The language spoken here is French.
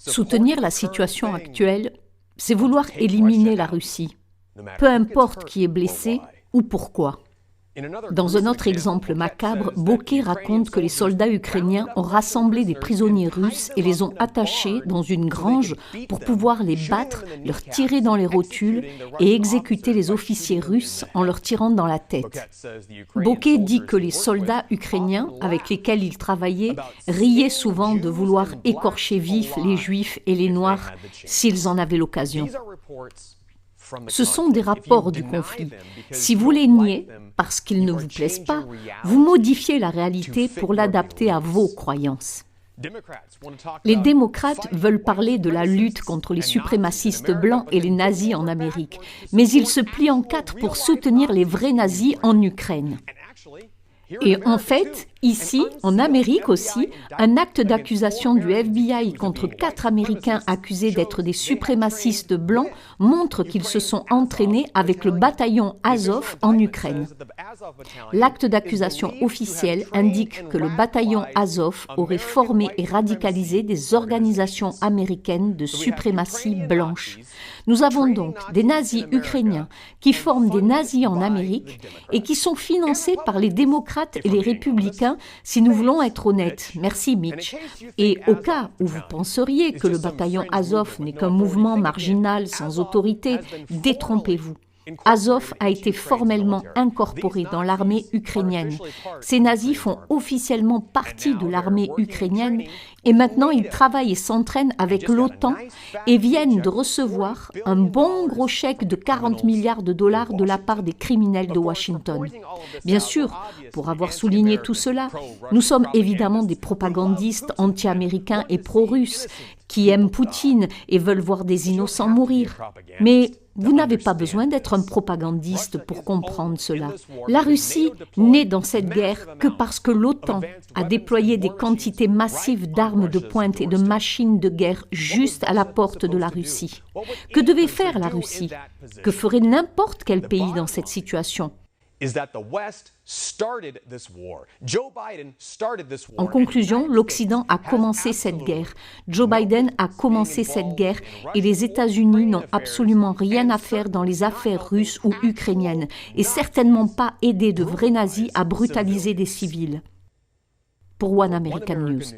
Soutenir la situation actuelle, c'est vouloir éliminer la Russie, peu importe qui est blessé ou pourquoi. Dans un autre exemple macabre, Bokeh raconte que les soldats ukrainiens ont rassemblé des prisonniers russes et les ont attachés dans une grange pour pouvoir les battre, leur tirer dans les rotules et exécuter les officiers russes en leur tirant dans la tête. Bokeh dit que les soldats ukrainiens avec lesquels il travaillait riaient souvent de vouloir écorcher vifs les Juifs et les Noirs s'ils en avaient l'occasion. Ce sont des rapports du conflit. Si vous les niez, parce qu'ils ne vous plaisent pas, vous modifiez la réalité pour l'adapter à vos croyances. Les démocrates veulent parler de la lutte contre les suprémacistes blancs et les nazis en Amérique, mais ils se plient en quatre pour soutenir les vrais nazis en Ukraine. Et en fait, ici, en Amérique aussi, un acte d'accusation du FBI contre 4 Américains accusés d'être des suprémacistes blancs montre qu'ils se sont entraînés avec le bataillon Azov en Ukraine. L'acte d'accusation officiel indique que le bataillon Azov aurait formé et radicalisé des organisations américaines de suprématie blanche. Nous avons donc des nazis ukrainiens qui forment des nazis en Amérique et qui sont financés par les démocrates et les républicains, si nous voulons être honnêtes. Merci Mitch. Et au cas où vous penseriez que le bataillon Azov n'est qu'un mouvement marginal sans autorité, détrompez-vous. Azov a été formellement incorporé dans l'armée ukrainienne. Ces nazis font officiellement partie de l'armée ukrainienne et maintenant ils travaillent et s'entraînent avec l'OTAN et viennent de recevoir un bon gros chèque de 40 milliards de dollars de la part des criminels de Washington. Bien sûr, pour avoir souligné tout cela, nous sommes évidemment des propagandistes anti-américains et pro-russes qui aiment Poutine et veulent voir des innocents mourir. Mais vous n'avez pas besoin d'être un propagandiste pour comprendre cela. La Russie n'est dans cette guerre que parce que l'OTAN a déployé des quantités massives d'armes de pointe et de machines de guerre juste à la porte de la Russie. Que devait faire la Russie? Que ferait n'importe quel pays dans cette situation? En conclusion, l'Occident a commencé cette guerre. Joe Biden a commencé cette guerre et les États-Unis n'ont absolument rien à faire dans les affaires russes ou ukrainiennes et certainement pas aider de vrais nazis à brutaliser des civils. Pour One American News.